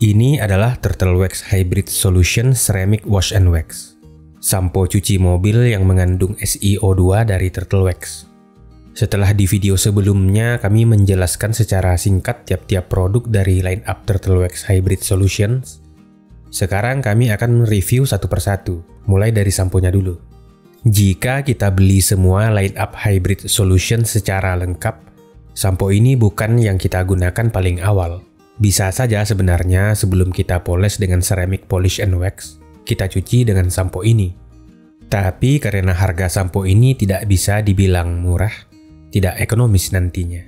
Ini adalah Turtle Wax Hybrid Solution Ceramic Wash and Wax, sampo cuci mobil yang mengandung SiO2 dari Turtle Wax. Setelah di video sebelumnya kami menjelaskan secara singkat tiap-tiap produk dari line up Turtle Wax Hybrid Solutions, sekarang kami akan review satu persatu, mulai dari samponya dulu. Jika kita beli semua line up Hybrid Solution secara lengkap, sampo ini bukan yang kita gunakan paling awal. Bisa saja sebenarnya sebelum kita poles dengan ceramic polish and wax, kita cuci dengan sampo ini. Tapi karena harga sampo ini tidak bisa dibilang murah, tidak ekonomis nantinya.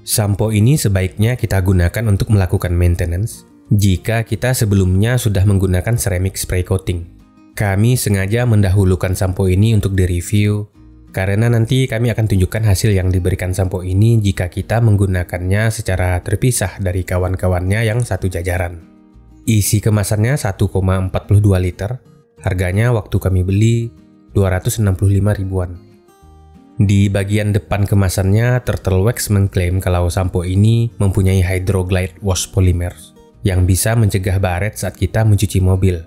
Sampo ini sebaiknya kita gunakan untuk melakukan maintenance jika kita sebelumnya sudah menggunakan ceramic spray coating. Kami sengaja mendahulukan sampo ini untuk direview, karena nanti kami akan tunjukkan hasil yang diberikan sampo ini jika kita menggunakannya secara terpisah dari kawan-kawannya yang satu jajaran. Isi kemasannya 1,42 liter, harganya waktu kami beli 265 ribuan. Di bagian depan kemasannya, Turtle Wax mengklaim kalau sampo ini mempunyai Hydroglide Wash Polymers yang bisa mencegah baret saat kita mencuci mobil.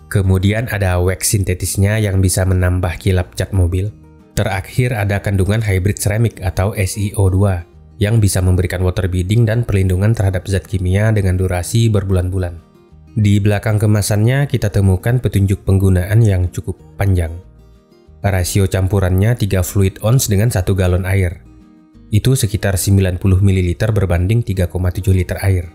Kemudian ada wax sintetisnya yang bisa menambah kilap cat mobil. Terakhir ada kandungan hybrid ceramic atau SiO2 yang bisa memberikan water beading dan perlindungan terhadap zat kimia dengan durasi berbulan-bulan. Di belakang kemasannya kita temukan petunjuk penggunaan yang cukup panjang. Rasio campurannya 3 fluid ounce dengan 1 galon air. Itu sekitar 90 ml berbanding 3,7 liter air.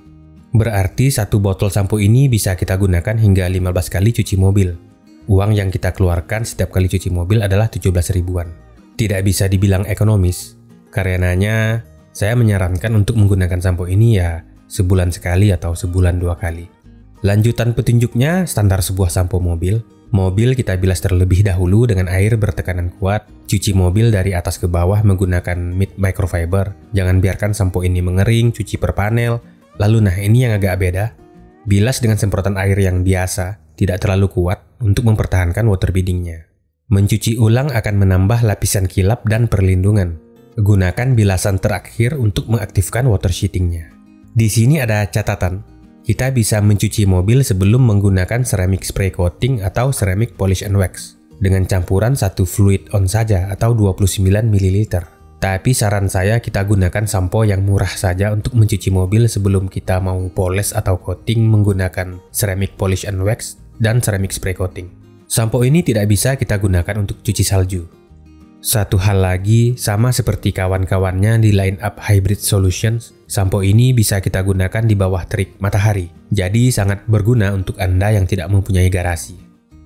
Berarti satu botol sampo ini bisa kita gunakan hingga 15 kali cuci mobil. Uang yang kita keluarkan setiap kali cuci mobil adalah 17 ribuan. Tidak bisa dibilang ekonomis. Karenanya, saya menyarankan untuk menggunakan sampo ini ya sebulan sekali atau sebulan 2 kali. Lanjutan petunjuknya standar sebuah sampo mobil. Mobil kita bilas terlebih dahulu dengan air bertekanan kuat. Cuci mobil dari atas ke bawah menggunakan mid microfiber. Jangan biarkan sampo ini mengering, cuci per panel. Lalu ini yang agak beda. Bilas dengan semprotan air yang biasa, tidak terlalu kuat untuk mempertahankan water beadingnya. Mencuci ulang akan menambah lapisan kilap dan perlindungan. Gunakan bilasan terakhir untuk mengaktifkan water sheetingnya. Di sini ada catatan. Kita bisa mencuci mobil sebelum menggunakan ceramic spray coating atau ceramic polish and wax dengan campuran 1 fluid ounce saja atau 29 ml. Tapi saran saya kita gunakan sampo yang murah saja untuk mencuci mobil sebelum kita mau poles atau coating menggunakan ceramic polish and wax dan ceramic spray coating. Sampo ini tidak bisa kita gunakan untuk cuci salju. Satu hal lagi, sama seperti kawan-kawannya di line up Hybrid Solutions, sampo ini bisa kita gunakan di bawah terik matahari. Jadi sangat berguna untuk Anda yang tidak mempunyai garasi.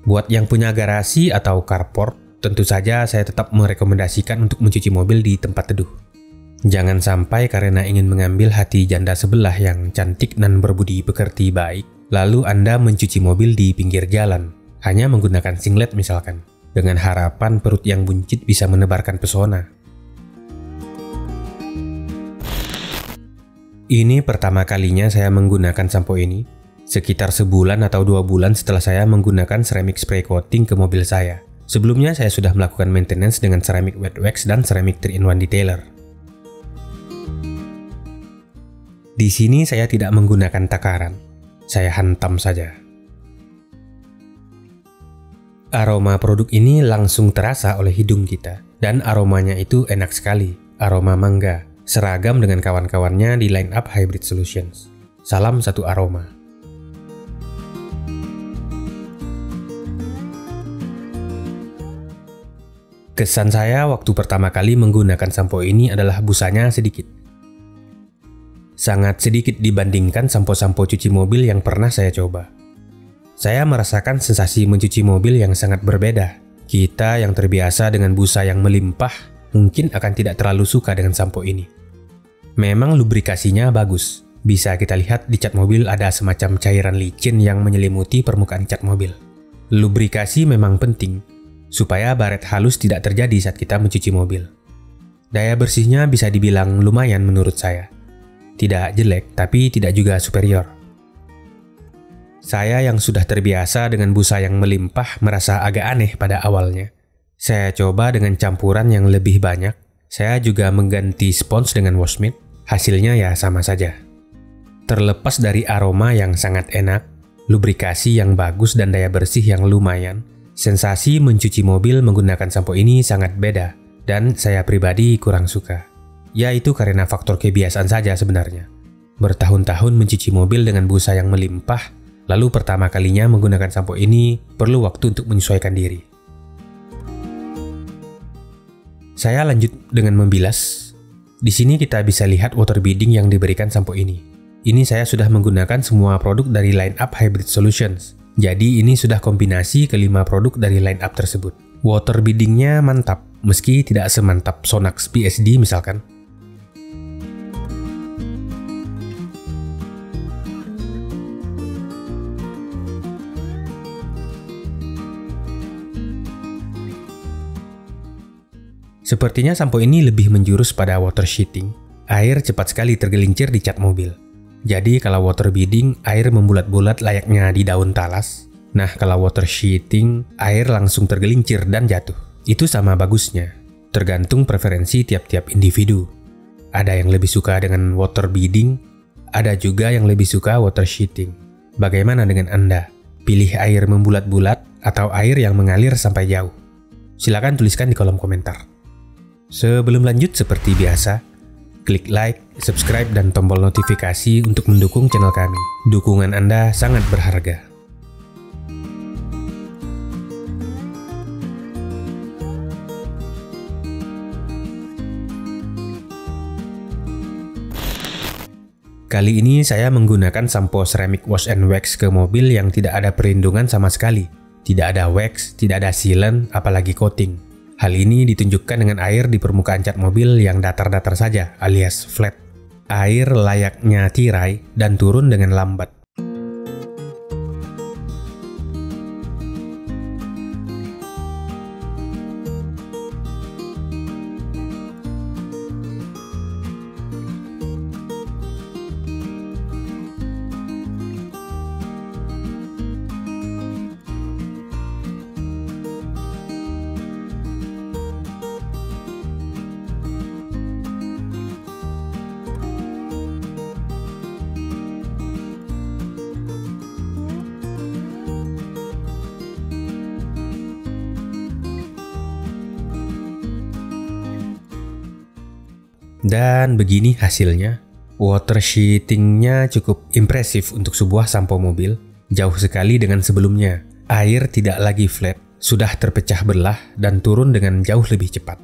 Buat yang punya garasi atau carport, tentu saja saya tetap merekomendasikan untuk mencuci mobil di tempat teduh. Jangan sampai karena ingin mengambil hati janda sebelah yang cantik dan berbudi pekerti baik, lalu Anda mencuci mobil di pinggir jalan, hanya menggunakan singlet misalkan, dengan harapan perut yang buncit bisa menebarkan pesona. Ini pertama kalinya saya menggunakan sampo ini, sekitar sebulan atau 2 bulan setelah saya menggunakan ceramic spray coating ke mobil saya. Sebelumnya saya sudah melakukan maintenance dengan ceramic wet wax dan ceramic 3-in-1 detailer. Di sini saya tidak menggunakan takaran, saya hantam saja. Aroma produk ini langsung terasa oleh hidung kita, dan aromanya itu enak sekali, aroma mangga, seragam dengan kawan-kawannya di line up Hybrid Solutions. Salam satu aroma. Kesan saya waktu pertama kali menggunakan sampo ini adalah busanya sedikit. Sangat sedikit dibandingkan sampo-sampo cuci mobil yang pernah saya coba. Saya merasakan sensasi mencuci mobil yang sangat berbeda. Kita yang terbiasa dengan busa yang melimpah mungkin akan tidak terlalu suka dengan sampo ini. Memang lubrikasinya bagus. Bisa kita lihat di cat mobil ada semacam cairan licin yang menyelimuti permukaan cat mobil. Lubrikasi memang penting, supaya baret halus tidak terjadi saat kita mencuci mobil. Daya bersihnya bisa dibilang lumayan menurut saya. Tidak jelek, tapi tidak juga superior. Saya yang sudah terbiasa dengan busa yang melimpah merasa agak aneh pada awalnya. Saya coba dengan campuran yang lebih banyak. Saya juga mengganti spons dengan wash mitt. Hasilnya ya sama saja. Terlepas dari aroma yang sangat enak, lubrikasi yang bagus dan daya bersih yang lumayan, sensasi mencuci mobil menggunakan sampo ini sangat beda dan saya pribadi kurang suka. Ya itu karena faktor kebiasaan saja sebenarnya. Bertahun-tahun mencuci mobil dengan busa yang melimpah, lalu pertama kalinya menggunakan sampo ini perlu waktu untuk menyesuaikan diri. Saya lanjut dengan membilas. Di sini kita bisa lihat water beading yang diberikan sampo ini. Ini saya sudah menggunakan semua produk dari line up Hybrid Solutions. Jadi ini sudah kombinasi kelima produk dari line up tersebut. Water beadingnya mantap, meski tidak semantap Sonax PSD misalkan. Sepertinya sampo ini lebih menjurus pada water sheeting. Air cepat sekali tergelincir di cat mobil. Jadi kalau water beading, air membulat-bulat layaknya di daun talas. Nah kalau water sheeting, air langsung tergelincir dan jatuh. Itu sama bagusnya. Tergantung preferensi tiap-tiap individu. Ada yang lebih suka dengan water beading, ada juga yang lebih suka water sheeting. Bagaimana dengan Anda? Pilih air membulat-bulat atau air yang mengalir sampai jauh? Silakan tuliskan di kolom komentar. Sebelum lanjut seperti biasa, klik like, subscribe, dan tombol notifikasi untuk mendukung channel kami. Dukungan Anda sangat berharga. Kali ini saya menggunakan sampo ceramic wash and wax ke mobil yang tidak ada perlindungan sama sekali. Tidak ada wax, tidak ada sealant, apalagi coating. Hal ini ditunjukkan dengan air di permukaan cat mobil yang datar-datar saja alias flat. Air layaknya tirai dan turun dengan lambat. Dan begini hasilnya. Water sheetingnya cukup impresif untuk sebuah sampo mobil. Jauh sekali dengan sebelumnya. Air tidak lagi flat, sudah terpecah belah dan turun dengan jauh lebih cepat.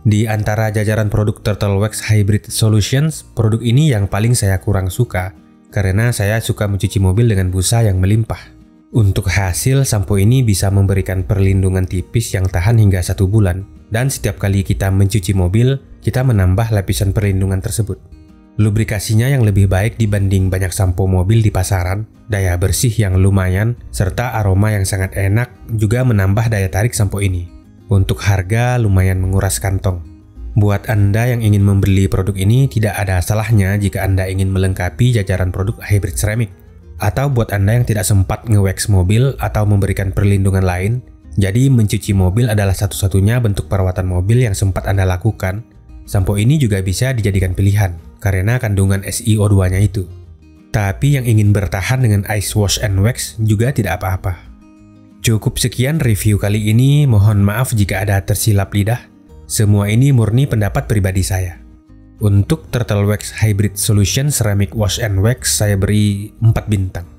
Di antara jajaran produk Turtle Wax Hybrid Solutions, produk ini yang paling saya kurang suka karena saya suka mencuci mobil dengan busa yang melimpah. Untuk hasil, sampo ini bisa memberikan perlindungan tipis yang tahan hingga 1 bulan, dan setiap kali kita mencuci mobil, kita menambah lapisan perlindungan tersebut. Lubrikasinya yang lebih baik dibanding banyak sampo mobil di pasaran, daya bersih yang lumayan, serta aroma yang sangat enak juga menambah daya tarik sampo ini. Untuk harga lumayan menguras kantong. Buat Anda yang ingin membeli produk ini, tidak ada salahnya jika Anda ingin melengkapi jajaran produk hybrid ceramic. Atau buat Anda yang tidak sempat nge-wax mobil atau memberikan perlindungan lain, jadi mencuci mobil adalah satu-satunya bentuk perawatan mobil yang sempat Anda lakukan, sampo ini juga bisa dijadikan pilihan karena kandungan SiO2-nya itu. Tapi yang ingin bertahan dengan ice wash and wax juga tidak apa-apa. Cukup sekian review kali ini, mohon maaf jika ada tersilap lidah. Semua ini murni pendapat pribadi saya. Untuk Turtle Wax Hybrid Solution Ceramic Wash and Wax saya beri 4 bintang.